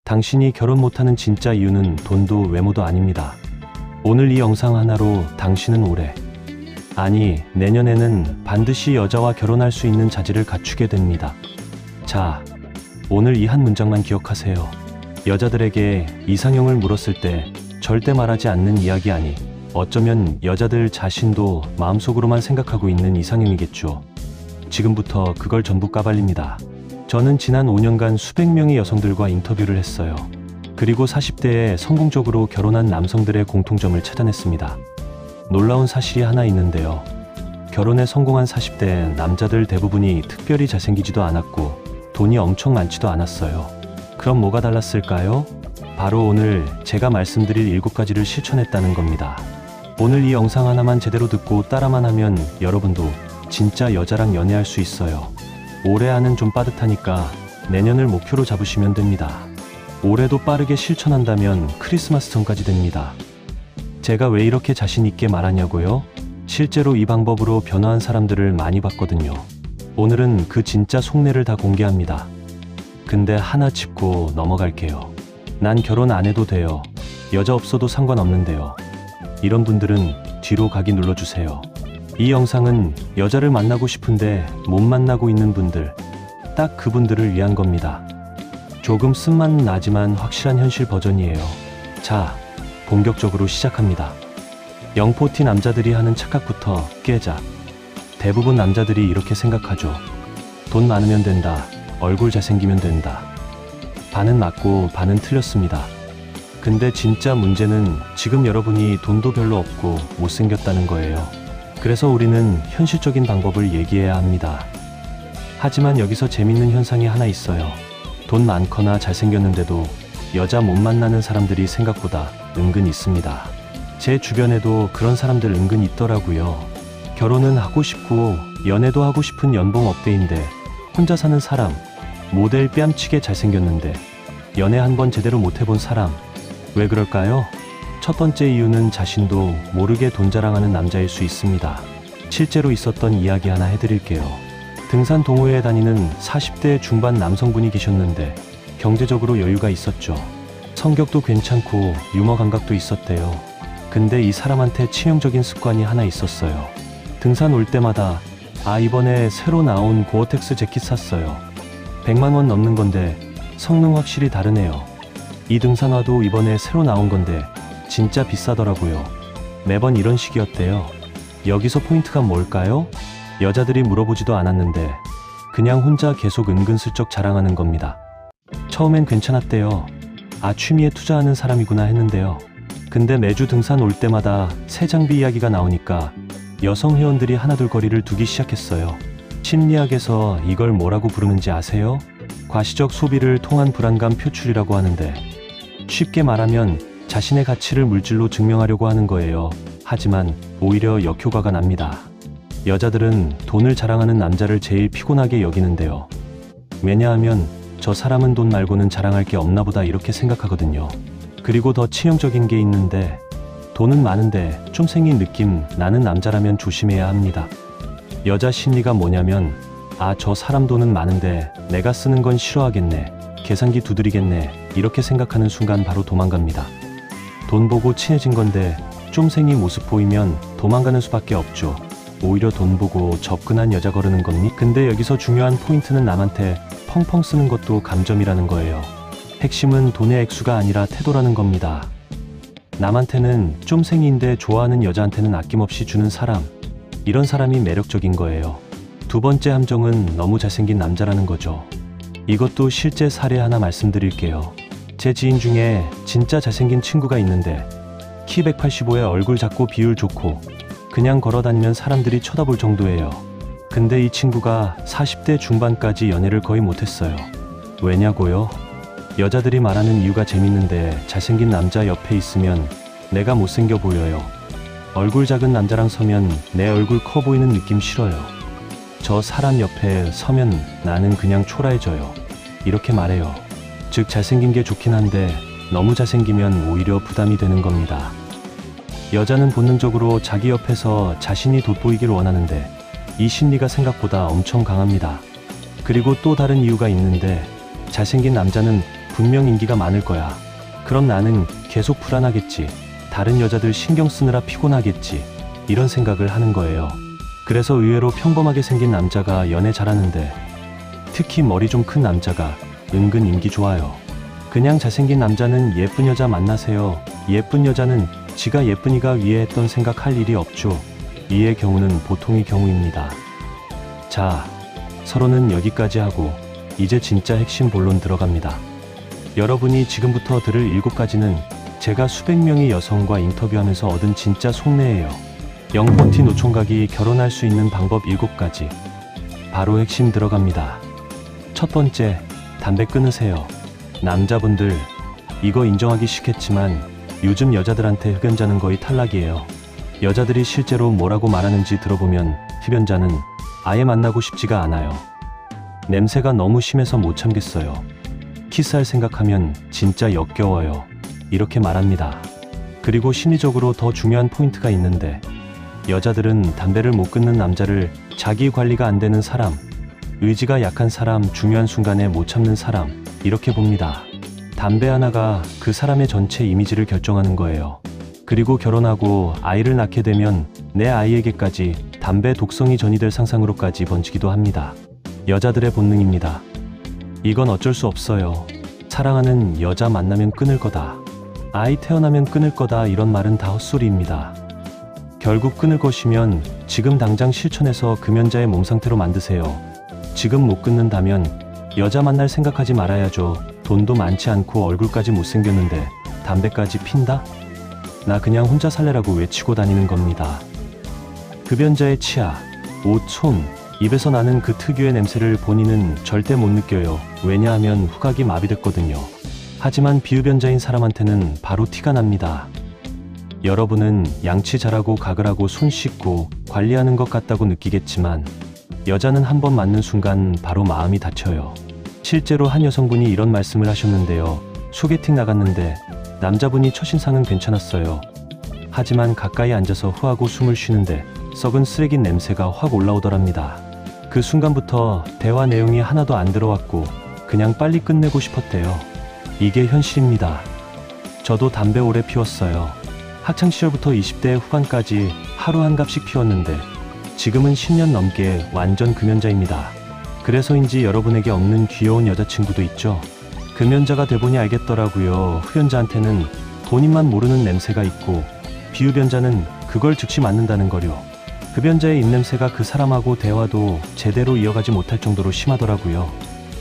당신이 결혼 못하는 진짜 이유는 돈도 외모도 아닙니다. 오늘 이 영상 하나로 당신은 올해, 아니 내년에는 반드시 여자와 결혼할 수 있는 자질을 갖추게 됩니다. 자, 오늘 이 한 문장만 기억하세요. 여자들에게 이상형을 물었을 때 절대 말하지 않는 이야기 아니, 어쩌면 여자들 자신도 마음속으로만 생각하고 있는 이상형이겠죠. 지금부터 그걸 전부 까발립니다. 저는 지난 5년간 수백 명의 여성들과 인터뷰를 했어요. 그리고 40대에 성공적으로 결혼한 남성들의 공통점을 찾아냈습니다. 놀라운 사실이 하나 있는데요. 결혼에 성공한 40대 남자들 대부분이 특별히 잘생기지도 않았고 돈이 엄청 많지도 않았어요. 그럼 뭐가 달랐을까요? 바로 오늘 제가 말씀드릴 7가지를 실천했다는 겁니다. 오늘 이 영상 하나만 제대로 듣고 따라만 하면 여러분도 진짜 여자랑 연애할 수 있어요. 올해 안은 좀 빠듯하니까 내년을 목표로 잡으시면 됩니다. 올해도 빠르게 실천한다면 크리스마스 전까지 됩니다. 제가 왜 이렇게 자신 있게 말하냐고요? 실제로 이 방법으로 변화한 사람들을 많이 봤거든요. 오늘은 그 진짜 속내를 다 공개합니다. 근데 하나 짚고 넘어갈게요. 난 결혼 안 해도 돼요. 여자 없어도 상관없는데요. 이런 분들은 뒤로 가기 눌러주세요. 이 영상은 여자를 만나고 싶은데 못 만나고 있는 분들, 딱 그분들을 위한 겁니다. 조금 쓴맛 나지만 확실한 현실 버전이에요. 자, 본격적으로 시작합니다. 영포티 남자들이 하는 착각부터 깨자. 대부분 남자들이 이렇게 생각하죠. 돈 많으면 된다. 얼굴 잘생기면 된다. 반은 맞고 반은 틀렸습니다. 근데 진짜 문제는 지금 여러분이 돈도 별로 없고 못생겼다는 거예요. 그래서 우리는 현실적인 방법을 얘기해야 합니다. 하지만 여기서 재밌는 현상이 하나 있어요. 돈 많거나 잘생겼는데도 여자 못 만나는 사람들이 생각보다 은근 있습니다. 제 주변에도 그런 사람들 은근 있더라고요. 결혼은 하고 싶고 연애도 하고 싶은 연봉 업대인데 혼자 사는 사람, 모델 뺨치게 잘생겼는데 연애 한 번 제대로 못 해본 사람. 왜 그럴까요? 첫 번째 이유는 자신도 모르게 돈 자랑하는 남자일 수 있습니다. 실제로 있었던 이야기 하나 해드릴게요. 등산 동호회에 다니는 40대 중반 남성분이 계셨는데 경제적으로 여유가 있었죠. 성격도 괜찮고 유머 감각도 있었대요. 근데 이 사람한테 치명적인 습관이 하나 있었어요. 등산 올 때마다 이번에 새로 나온 고어텍스 재킷 샀어요. 100만 원 넘는 건데 성능 확실히 다르네요. 이 등산화도 이번에 새로 나온 건데 진짜 비싸더라고요. 매번 이런 식이었대요. 여기서 포인트가 뭘까요? 여자들이 물어보지도 않았는데 그냥 혼자 계속 은근슬쩍 자랑하는 겁니다. 처음엔 괜찮았대요. 취미에 투자하는 사람이구나 했는데요. 근데 매주 등산 올 때마다 새 장비 이야기가 나오니까 여성 회원들이 하나둘 거리를 두기 시작했어요. 심리학에서 이걸 뭐라고 부르는지 아세요? 과시적 소비를 통한 불안감 표출이라고 하는데, 쉽게 말하면 자신의 가치를 물질로 증명하려고 하는 거예요. 하지만 오히려 역효과가 납니다. 여자들은 돈을 자랑하는 남자를 제일 피곤하게 여기는데요. 왜냐하면 저 사람은 돈 말고는 자랑할 게 없나 보다 이렇게 생각하거든요. 그리고 더 치명적인 게 있는데, 돈은 많은데 좀 생긴 느낌 나는 남자라면 조심해야 합니다. 여자 심리가 뭐냐면 저 사람 돈은 많은데 내가 쓰는 건 싫어하겠네, 계산기 두드리겠네 이렇게 생각하는 순간 바로 도망갑니다. 돈 보고 친해진 건데 좀 생긴 모습 보이면 도망가는 수밖에 없죠. 오히려 돈 보고 접근한 여자 거르는 겁니? 근데 여기서 중요한 포인트는 남한테 펑펑 쓰는 것도 감점이라는 거예요. 핵심은 돈의 액수가 아니라 태도라는 겁니다. 남한테는 좀 생인데 좋아하는 여자한테는 아낌없이 주는 사람, 이런 사람이 매력적인 거예요. 두 번째 함정은 너무 잘생긴 남자라는 거죠. 이것도 실제 사례 하나 말씀드릴게요. 제 지인 중에 진짜 잘생긴 친구가 있는데 키 185에 얼굴 작고 비율 좋고 그냥 걸어다니면 사람들이 쳐다볼 정도예요. 근데 이 친구가 40대 중반까지 연애를 거의 못했어요. 왜냐고요? 여자들이 말하는 이유가 재밌는데 잘생긴 남자 옆에 있으면 내가 못생겨 보여요. 얼굴 작은 남자랑 서면 내 얼굴 커 보이는 느낌 싫어요. 저 사람 옆에 서면 나는 그냥 초라해져요. 이렇게 말해요. 즉 잘생긴 게 좋긴 한데 너무 잘생기면 오히려 부담이 되는 겁니다. 여자는 본능적으로 자기 옆에서 자신이 돋보이길 원하는데 이 심리가 생각보다 엄청 강합니다. 그리고 또 다른 이유가 있는데 잘생긴 남자는 분명 인기가 많을 거야. 그럼 나는 계속 불안하겠지. 다른 여자들 신경 쓰느라 피곤하겠지. 이런 생각을 하는 거예요. 그래서 의외로 평범하게 생긴 남자가 연애 잘하는데, 특히 머리 좀 큰 남자가 은근 인기 좋아요. 그냥 잘생긴 남자는 예쁜 여자 만나세요. 예쁜 여자는 지가 예쁘니가 위에 했던 생각할 일이 없죠. 이의 경우는 보통의 경우입니다. 자, 서로는 여기까지 하고 이제 진짜 핵심 본론 들어갑니다. 여러분이 지금부터 들을 7가지는 제가 수백 명의 여성과 인터뷰하면서 얻은 진짜 속내예요. 영번티 노총각이 결혼할 수 있는 방법 7가지. 바로 핵심 들어갑니다. 첫 번째, 담배 끊으세요. 남자분들, 이거 인정하기 싫겠지만 요즘 여자들한테 흡연자는 거의 탈락이에요. 여자들이 실제로 뭐라고 말하는지 들어보면 흡연자는 아예 만나고 싶지가 않아요. 냄새가 너무 심해서 못 참겠어요. 키스할 생각하면 진짜 역겨워요. 이렇게 말합니다. 그리고 심리적으로 더 중요한 포인트가 있는데, 여자들은 담배를 못 끊는 남자를 자기 관리가 안 되는 사람, 의지가 약한 사람, 중요한 순간에 못 참는 사람, 이렇게 봅니다. 담배 하나가 그 사람의 전체 이미지를 결정하는 거예요. 그리고 결혼하고 아이를 낳게 되면 내 아이에게까지 담배 독성이 전이될 상상으로까지 번지기도 합니다. 여자들의 본능입니다. 이건 어쩔 수 없어요. 사랑하는 여자 만나면 끊을 거다. 아이 태어나면 끊을 거다. 이런 말은 다 헛소리입니다. 결국 끊을 것이면 지금 당장 실천해서 금연자의 몸 상태로 만드세요. 지금 못 끊는다면 여자 만날 생각하지 말아야죠. 돈도 많지 않고 얼굴까지 못생겼는데 담배까지 핀다? 나 그냥 혼자 살래라고 외치고 다니는 겁니다. 흡연자의 치아, 옷, 손, 입에서 나는 그 특유의 냄새를 본인은 절대 못 느껴요. 왜냐하면 후각이 마비됐거든요. 하지만 비흡연자인 사람한테는 바로 티가 납니다. 여러분은 양치 잘하고 가글하고 손 씻고 관리하는 것 같다고 느끼겠지만 여자는 한 번 맞는 순간 바로 마음이 다쳐요. 실제로 한 여성분이 이런 말씀을 하셨는데요. 소개팅 나갔는데 남자분이 첫인상은 괜찮았어요. 하지만 가까이 앉아서 후하고 숨을 쉬는데 썩은 쓰레기 냄새가 확 올라오더랍니다. 그 순간부터 대화 내용이 하나도 안 들어왔고 그냥 빨리 끝내고 싶었대요. 이게 현실입니다. 저도 담배 오래 피웠어요. 학창시절부터 20대 후반까지 하루 한 갑씩 피웠는데 지금은 10년 넘게 완전 금연자입니다. 그래서인지 여러분에게 없는 귀여운 여자친구도 있죠. 금연자가 돼보니 알겠더라고요. 흡연자한테는 본인만 모르는 냄새가 있고 비흡연자는 그걸 즉시 맡는다는 거요. 흡연자의 입냄새가 그 사람하고 대화도 제대로 이어가지 못할 정도로 심하더라고요.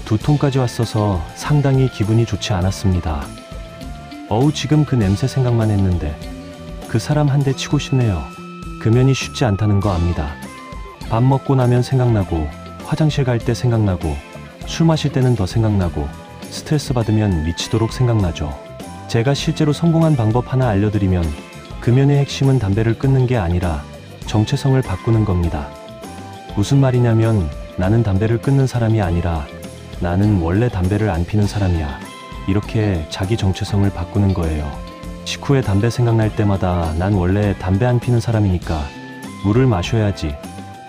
두통까지 왔어서 상당히 기분이 좋지 않았습니다. 지금 그 냄새 생각만 했는데 그 사람 한 대 치고 싶네요. 금연이 쉽지 않다는 거 압니다. 밥 먹고 나면 생각나고, 화장실 갈 때 생각나고, 술 마실 때는 더 생각나고, 스트레스 받으면 미치도록 생각나죠. 제가 실제로 성공한 방법 하나 알려드리면 금연의 핵심은 담배를 끊는 게 아니라 정체성을 바꾸는 겁니다. 무슨 말이냐면 나는 담배를 끊는 사람이 아니라 나는 원래 담배를 안 피는 사람이야. 이렇게 자기 정체성을 바꾸는 거예요. 식후에 담배 생각날 때마다 난 원래 담배 안 피는 사람이니까 물을 마셔야지.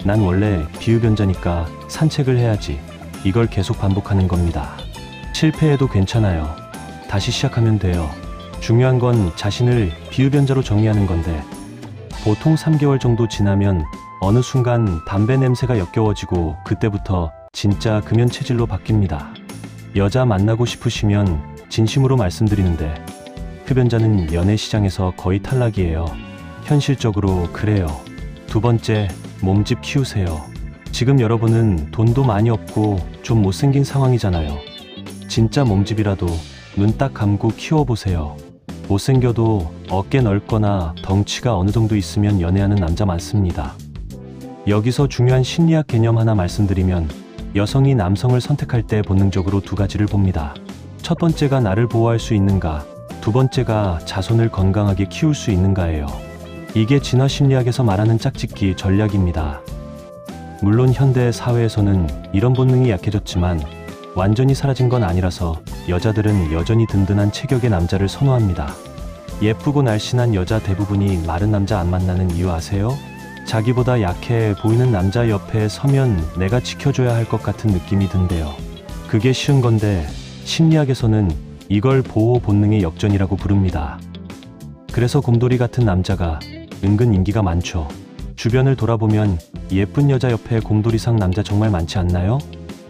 난 원래 비흡연자니까 산책을 해야지. 이걸 계속 반복하는 겁니다. 실패해도 괜찮아요. 다시 시작하면 돼요. 중요한 건 자신을 비흡연자로 정의하는 건데 보통 3개월 정도 지나면 어느 순간 담배 냄새가 역겨워지고 그때부터 진짜 금연 체질로 바뀝니다. 여자 만나고 싶으시면 진심으로 말씀드리는데 흡연자는 연애 시장에서 거의 탈락이에요. 현실적으로 그래요. 두 번째, 몸집 키우세요. 지금 여러분은 돈도 많이 없고 좀 못생긴 상황이잖아요. 진짜 몸집이라도 눈 딱 감고 키워보세요. 못생겨도 어깨 넓거나 덩치가 어느 정도 있으면 연애하는 남자 많습니다. 여기서 중요한 심리학 개념 하나 말씀드리면 여성이 남성을 선택할 때 본능적으로 2가지를 봅니다. 첫 번째가 나를 보호할 수 있는가, 두 번째가 자손을 건강하게 키울 수 있는가예요. 이게 진화 심리학에서 말하는 짝짓기 전략입니다. 물론 현대 사회에서는 이런 본능이 약해졌지만 완전히 사라진 건 아니라서 여자들은 여전히 든든한 체격의 남자를 선호합니다. 예쁘고 날씬한 여자 대부분이 마른 남자 안 만나는 이유 아세요? 자기보다 약해 보이는 남자 옆에 서면 내가 지켜줘야 할 것 같은 느낌이 든대요. 그게 쉬운 건데 심리학에서는 이걸 보호 본능의 역전이라고 부릅니다. 그래서 곰돌이 같은 남자가 은근 인기가 많죠. 주변을 돌아보면 예쁜 여자 옆에 곰돌이상 남자 정말 많지 않나요?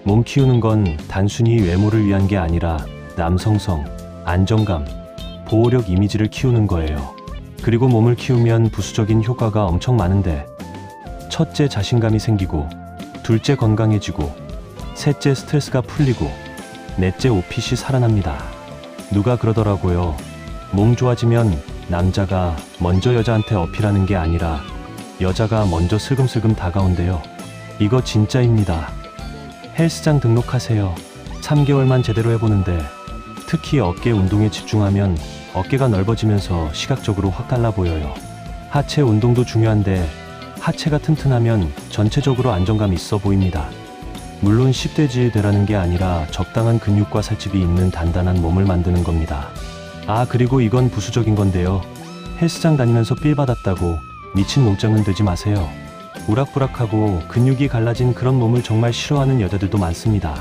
몸 키우는 건 단순히 외모를 위한 게 아니라 남성성, 안정감, 보호력 이미지를 키우는 거예요. 그리고 몸을 키우면 부수적인 효과가 엄청 많은데, 첫째 자신감이 생기고, 둘째 건강해지고, 셋째 스트레스가 풀리고, 넷째 옷핏이 살아납니다. 누가 그러더라고요. 몸 좋아지면 남자가 먼저 여자한테 어필하는 게 아니라 여자가 먼저 슬금슬금 다가온대요. 이거 진짜입니다. 헬스장 등록하세요. 3개월만 제대로 해보는데, 특히 어깨 운동에 집중하면 어깨가 넓어지면서 시각적으로 확 달라 보여요. 하체 운동도 중요한데 하체가 튼튼하면 전체적으로 안정감 있어 보입니다. 물론 10대지 되라는 게 아니라 적당한 근육과 살집이 있는 단단한 몸을 만드는 겁니다. 아, 그리고 이건 부수적인 건데요. 헬스장 다니면서 삘 받았다고 미친 몸짱은 되지 마세요. 우락부락하고 근육이 갈라진 그런 몸을 정말 싫어하는 여자들도 많습니다.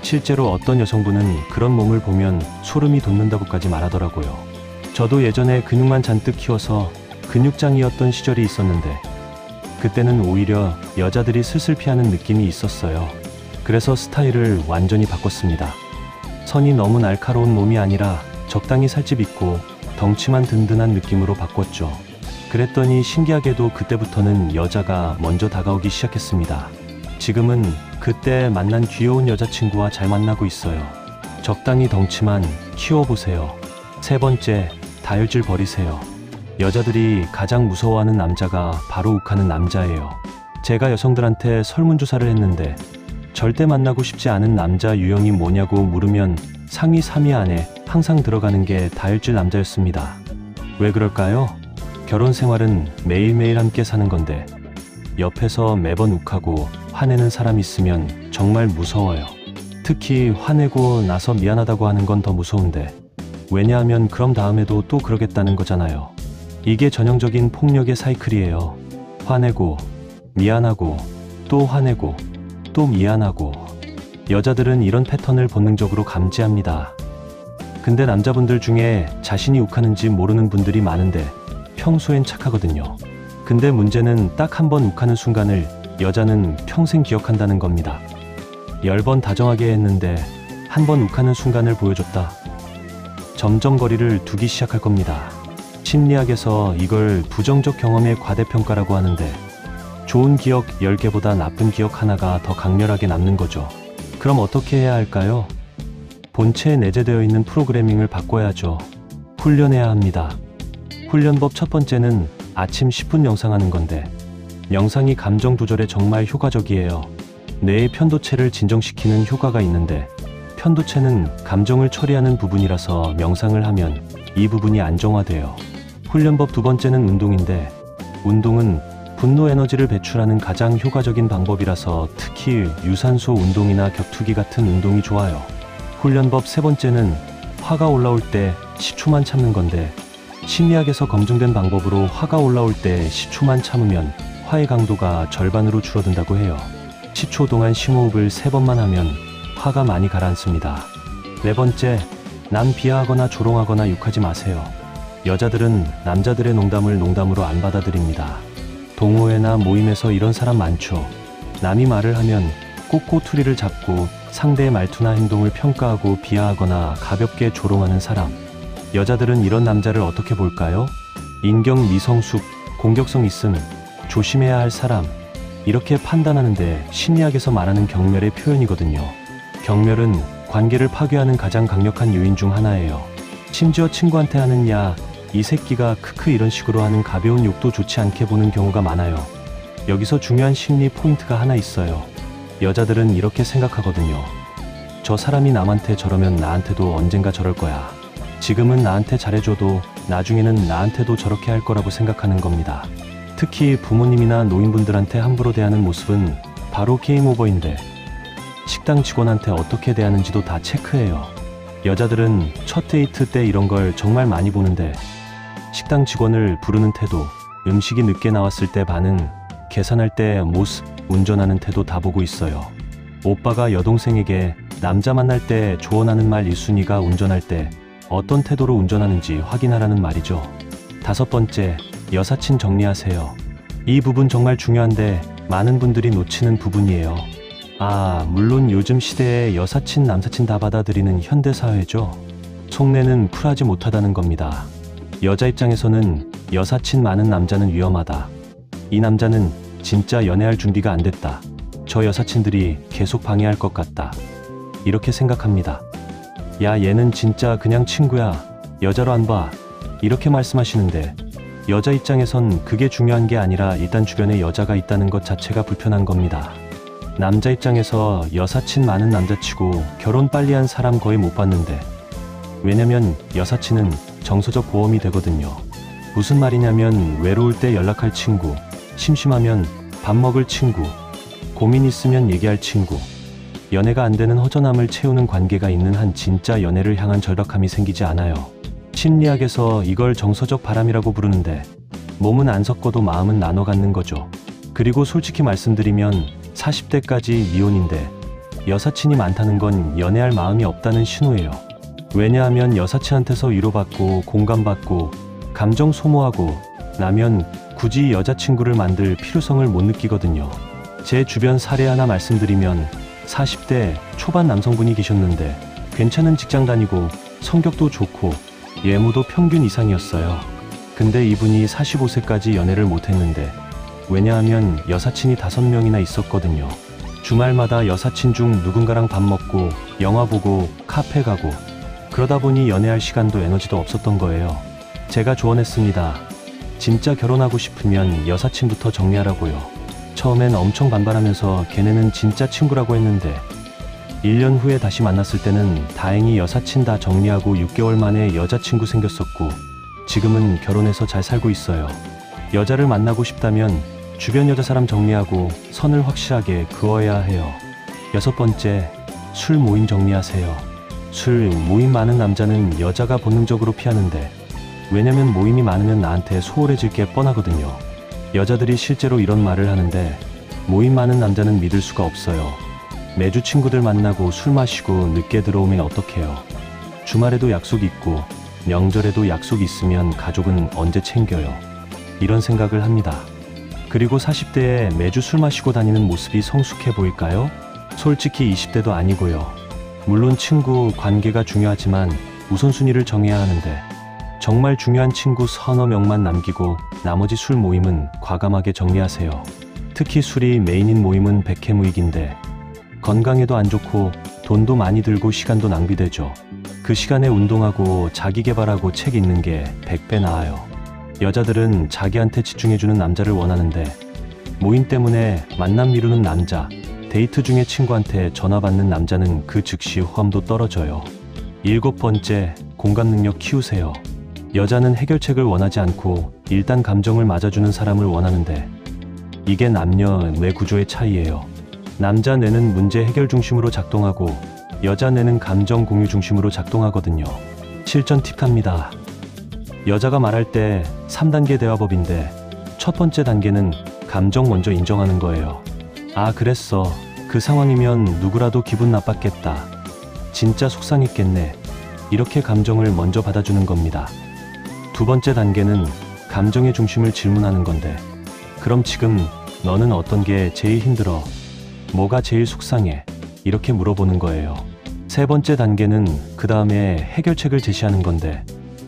실제로 어떤 여성분은 그런 몸을 보면 소름이 돋는다고까지 말하더라고요. 저도 예전에 근육만 잔뜩 키워서 근육장이었던 시절이 있었는데, 그때는 오히려 여자들이 슬슬 피하는 느낌이 있었어요. 그래서 스타일을 완전히 바꿨습니다. 선이 너무 날카로운 몸이 아니라 적당히 살집 있고 덩치만 든든한 느낌으로 바꿨죠. 그랬더니 신기하게도 그때부터는 여자가 먼저 다가오기 시작했습니다. 지금은 그때 만난 귀여운 여자친구와 잘 만나고 있어요. 적당히 덩치만 키워보세요. 세 번째, 다혈질 버리세요. 여자들이 가장 무서워하는 남자가 바로 욱하는 남자예요. 제가 여성들한테 설문조사를 했는데 절대 만나고 싶지 않은 남자 유형이 뭐냐고 물으면 상위 3위 안에 항상 들어가는 게 다혈질 남자였습니다. 왜 그럴까요? 결혼 생활은 매일매일 함께 사는 건데 옆에서 매번 욱하고 화내는 사람 있으면 정말 무서워요. 특히 화내고 나서 미안하다고 하는 건 더 무서운데, 왜냐하면 그럼 다음에도 또 그러겠다는 거잖아요. 이게 전형적인 폭력의 사이클이에요. 화내고 미안하고 또 화내고 또 미안하고. 여자들은 이런 패턴을 본능적으로 감지합니다. 근데 남자분들 중에 자신이 욱하는지 모르는 분들이 많은데 평소엔 착하거든요. 근데 문제는 딱 한 번 욱하는 순간을 여자는 평생 기억한다는 겁니다. 10번 다정하게 했는데 한 번 욱하는 순간을 보여줬다. 점점 거리를 두기 시작할 겁니다. 심리학에서 이걸 부정적 경험의 과대평가라고 하는데, 좋은 기억 10개보다 나쁜 기억 하나가 더 강렬하게 남는 거죠. 그럼 어떻게 해야 할까요? 본체에 내재되어 있는 프로그래밍을 바꿔야죠. 훈련해야 합니다. 훈련법 첫 번째는 아침 10분 명상하는 건데, 명상이 감정 조절에 정말 효과적이에요. 뇌의 편도체를 진정시키는 효과가 있는데, 편도체는 감정을 처리하는 부분이라서 명상을 하면 이 부분이 안정화돼요. 훈련법 두 번째는 운동인데, 운동은 분노 에너지를 배출하는 가장 효과적인 방법이라서 특히 유산소 운동이나 격투기 같은 운동이 좋아요. 훈련법 세 번째는 화가 올라올 때 10초만 참는 건데, 심리학에서 검증된 방법으로 화가 올라올 때 10초만 참으면 화의 강도가 절반으로 줄어든다고 해요. 10초 동안 심호흡을 3번만 하면 화가 많이 가라앉습니다. 네 번째, 남 비하하거나 조롱하거나 욕하지 마세요. 여자들은 남자들의 농담을 농담으로 안 받아들입니다. 동호회나 모임에서 이런 사람 많죠. 남이 말을 하면 꼭 꼬투리를 잡고 상대의 말투나 행동을 평가하고 비하하거나 가볍게 조롱하는 사람. 여자들은 이런 남자를 어떻게 볼까요? 인경 미성숙, 공격성 있음, 조심해야 할 사람, 이렇게 판단하는데 심리학에서 말하는 경멸의 표현이거든요. 경멸은 관계를 파괴하는 가장 강력한 요인 중 하나예요. 심지어 친구한테 하는 야, 이 새끼가 크크 이런 식으로 하는 가벼운 욕도 좋지 않게 보는 경우가 많아요. 여기서 중요한 심리 포인트가 하나 있어요. 여자들은 이렇게 생각하거든요. 저 사람이 남한테 저러면 나한테도 언젠가 저럴 거야. 지금은 나한테 잘해줘도 나중에는 나한테도 저렇게 할 거라고 생각하는 겁니다. 특히 부모님이나 노인분들한테 함부로 대하는 모습은 바로 게임 오버인데, 식당 직원한테 어떻게 대하는지도 다 체크해요. 여자들은 첫 데이트 때 이런 걸 정말 많이 보는데, 식당 직원을 부르는 태도, 음식이 늦게 나왔을 때 반응, 계산할 때 모습, 운전하는 태도 다 보고 있어요. 오빠가 여동생에게 남자 만날 때 조언하는 말 1순위가 운전할 때 어떤 태도로 운전하는지 확인하라는 말이죠. 5번째, 여사친 정리하세요. 이 부분 정말 중요한데 많은 분들이 놓치는 부분이에요. 물론 요즘 시대에 여사친, 남사친 다 받아들이는 현대사회죠. 속내는 쿨하지 못하다는 겁니다. 여자 입장에서는 여사친 많은 남자는 위험하다. 이 남자는 진짜 연애할 준비가 안 됐다. 저 여사친들이 계속 방해할 것 같다. 이렇게 생각합니다. 야, 얘는 진짜 그냥 친구야. 여자로 안 봐. 이렇게 말씀하시는데 여자 입장에선 그게 중요한 게 아니라 일단 주변에 여자가 있다는 것 자체가 불편한 겁니다. 남자 입장에서 여사친 많은 남자치고 결혼 빨리 한 사람 거의 못 봤는데, 왜냐면 여사친은 정서적 보험이 되거든요. 무슨 말이냐면 외로울 때 연락할 친구, 심심하면 밥 먹을 친구, 고민 있으면 얘기할 친구, 연애가 안 되는 허전함을 채우는 관계가 있는 한 진짜 연애를 향한 절박함이 생기지 않아요. 심리학에서 이걸 정서적 바람이라고 부르는데 몸은 안 섞어도 마음은 나눠 갖는 거죠. 그리고 솔직히 말씀드리면 40대까지 미혼인데 여사친이 많다는 건 연애할 마음이 없다는 신호예요. 왜냐하면 여사친한테서 위로받고 공감받고 감정 소모하고 나면 굳이 여자친구를 만들 필요성을 못 느끼거든요. 제 주변 사례 하나 말씀드리면 40대 초반 남성분이 계셨는데 괜찮은 직장 다니고 성격도 좋고 외모도 평균 이상이었어요. 근데 이분이 45세까지 연애를 못했는데, 왜냐하면 여사친이 5명이나 있었거든요. 주말마다 여사친 중 누군가랑 밥 먹고 영화 보고 카페 가고 그러다 보니 연애할 시간도 에너지도 없었던 거예요. 제가 조언했습니다. 진짜 결혼하고 싶으면 여사친부터 정리하라고요. 처음엔 엄청 반발하면서 걔네는 진짜 친구라고 했는데 1년 후에 다시 만났을 때는 다행히 여사친 다 정리하고 6개월 만에 여자친구 생겼었고 지금은 결혼해서 잘 살고 있어요. 여자를 만나고 싶다면 주변 여자 사람 정리하고 선을 확실하게 그어야 해요. 6번째, 술 모임 정리하세요. 술 모임 많은 남자는 여자가 본능적으로 피하는데, 왜냐면 모임이 많으면 나한테 소홀해질 게 뻔하거든요. 여자들이 실제로 이런 말을 하는데 모임 많은 남자는 믿을 수가 없어요. 매주 친구들 만나고 술 마시고 늦게 들어오면 어떡해요. 주말에도 약속 있고 명절에도 약속 있으면 가족은 언제 챙겨요. 이런 생각을 합니다. 그리고 40대에 매주 술 마시고 다니는 모습이 성숙해 보일까요? 솔직히 20대도 아니고요. 물론 친구 관계가 중요하지만 우선순위를 정해야 하는데 정말 중요한 친구 서너 명만 남기고 나머지 술 모임은 과감하게 정리하세요. 특히 술이 메인인 모임은 백해무익인데 건강에도 안 좋고 돈도 많이 들고 시간도 낭비되죠. 그 시간에 운동하고 자기 개발하고 책 읽는 게 100배 나아요. 여자들은 자기한테 집중해주는 남자를 원하는데 모임 때문에 만남 미루는 남자, 데이트 중에 친구한테 전화 받는 남자는 그 즉시 호감도 떨어져요. 7번째, 공감 능력 키우세요. 여자는 해결책을 원하지 않고 일단 감정을 맞아주는 사람을 원하는데 이게 남녀 뇌 구조의 차이예요. 남자 뇌는 문제 해결 중심으로 작동하고 여자 뇌는 감정 공유 중심으로 작동하거든요. 실전 팁합니다. 여자가 말할 때 3단계 대화법인데 첫 번째 단계는 감정 먼저 인정하는 거예요. 아, 그랬어. 그 상황이면 누구라도 기분 나빴겠다. 진짜 속상했겠네. 이렇게 감정을 먼저 받아주는 겁니다. 두 번째 단계는 감정의 중심을 질문하는 건데, 그럼 지금 너는 어떤 게 제일 힘들어? 뭐가 제일 속상해? 이렇게 물어보는 거예요. 세 번째 단계는 그 다음에 해결책을 제시하는 건데,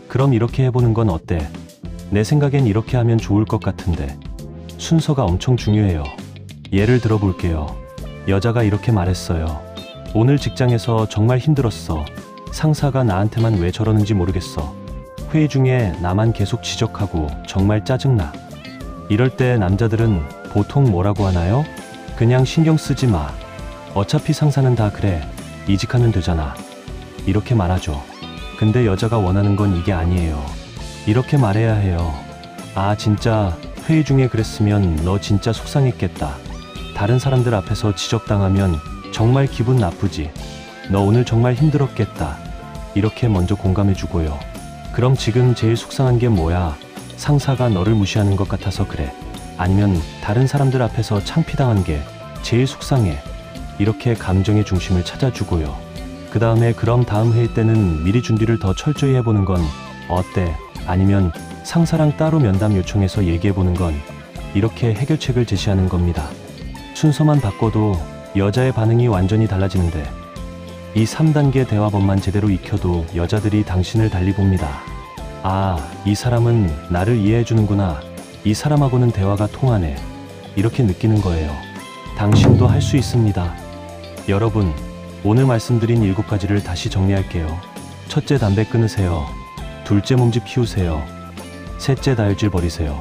그럼 이렇게 해보는 건 어때? 내 생각엔 이렇게 하면 좋을 것 같은데. 순서가 엄청 중요해요. 예를 들어볼게요. 여자가 이렇게 말했어요. 오늘 직장에서 정말 힘들었어. 상사가 나한테만 왜 저러는지 모르겠어. 회의 중에 나만 계속 지적하고 정말 짜증나. 이럴 때 남자들은 보통 뭐라고 하나요? 그냥 신경 쓰지 마. 어차피 상사는 다 그래. 이직하면 되잖아. 이렇게 말하죠. 근데 여자가 원하는 건 이게 아니에요. 이렇게 말해야 해요. 아, 진짜 회의 중에 그랬으면 너 진짜 속상했겠다. 다른 사람들 앞에서 지적당하면 정말 기분 나쁘지. 너 오늘 정말 힘들었겠다. 이렇게 먼저 공감해주고요. 그럼 지금 제일 속상한 게 뭐야? 상사가 너를 무시하는 것 같아서 그래. 아니면 다른 사람들 앞에서 창피당한 게 제일 속상해. 이렇게 감정의 중심을 찾아주고요. 그 다음에 그럼 다음 회의 때는 미리 준비를 더 철저히 해보는 건 어때? 아니면 상사랑 따로 면담 요청해서 얘기해보는 건 이렇게 해결책을 제시하는 겁니다. 순서만 바꿔도 여자의 반응이 완전히 달라지는데 이 3단계 대화법만 제대로 익혀도 여자들이 당신을 달리 봅니다. 아, 이 사람은 나를 이해해주는구나. 이 사람하고는 대화가 통하네. 이렇게 느끼는 거예요. 당신도 할 수 있습니다. 여러분, 오늘 말씀드린 7가지를 다시 정리할게요. 첫째, 담배 끊으세요. 둘째, 몸집 키우세요. 셋째, 다혈질 버리세요.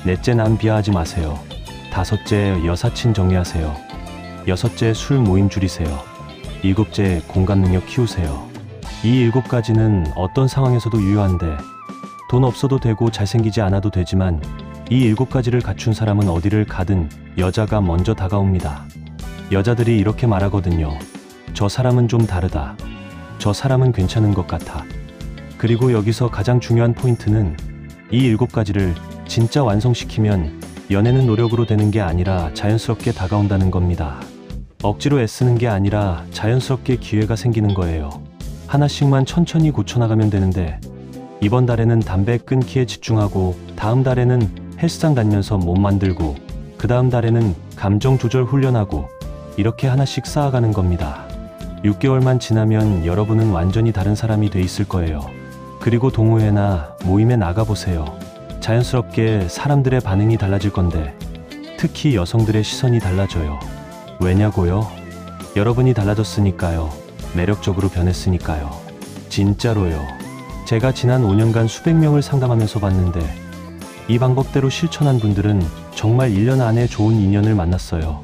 넷째, 남 비하하지 마세요. 다섯째, 여사친 정리하세요. 여섯째, 술 모임 줄이세요. 일곱째, 공감 능력 키우세요. 이 7가지는 어떤 상황에서도 유효한데 돈 없어도 되고 잘생기지 않아도 되지만 이 7가지를 갖춘 사람은 어디를 가든 여자가 먼저 다가옵니다. 여자들이 이렇게 말하거든요. 저 사람은 좀 다르다. 저 사람은 괜찮은 것 같아. 그리고 여기서 가장 중요한 포인트는 이 7가지를 진짜 완성시키면 연애는 노력으로 되는 게 아니라 자연스럽게 다가온다는 겁니다. 억지로 애쓰는 게 아니라 자연스럽게 기회가 생기는 거예요. 하나씩만 천천히 고쳐나가면 되는데 이번 달에는 담배 끊기에 집중하고 다음 달에는 헬스장 다니면서 몸 만들고 그 다음 달에는 감정 조절 훈련하고 이렇게 하나씩 쌓아가는 겁니다. 6개월만 지나면 여러분은 완전히 다른 사람이 돼 있을 거예요. 그리고 동호회나 모임에 나가보세요. 자연스럽게 사람들의 반응이 달라질 건데 특히 여성들의 시선이 달라져요. 왜냐고요? 여러분이 달라졌으니까요. 매력적으로 변했으니까요. 진짜로요. 제가 지난 5년간 수백 명을 상담하면서 봤는데 이 방법대로 실천한 분들은 정말 1년 안에 좋은 인연을 만났어요.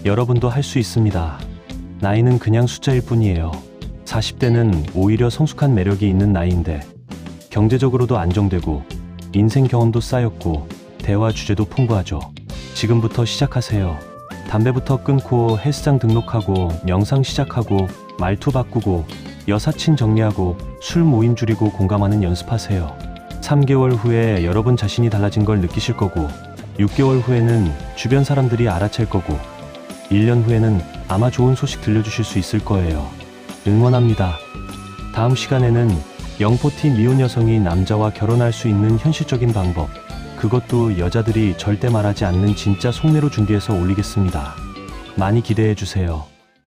여러분도 할 수 있습니다. 나이는 그냥 숫자일 뿐이에요. 40대는 오히려 성숙한 매력이 있는 나이인데 경제적으로도 안정되고 인생 경험도 쌓였고 대화 주제도 풍부하죠. 지금부터 시작하세요. 담배부터 끊고 헬스장 등록하고 명상 시작하고 말투 바꾸고 여사친 정리하고 술 모임 줄이고 공감하는 연습하세요. 3개월 후에 여러분 자신이 달라진 걸 느끼실 거고 6개월 후에는 주변 사람들이 알아챌 거고 1년 후에는 아마 좋은 소식 들려주실 수 있을 거예요. 응원합니다. 다음 시간에는 영포티 미혼 여성이 남자와 결혼할 수 있는 현실적인 방법, 그것도 여자들이 절대 말하지 않는 진짜 속내로 준비해서 올리겠습니다. 많이 기대해 주세요.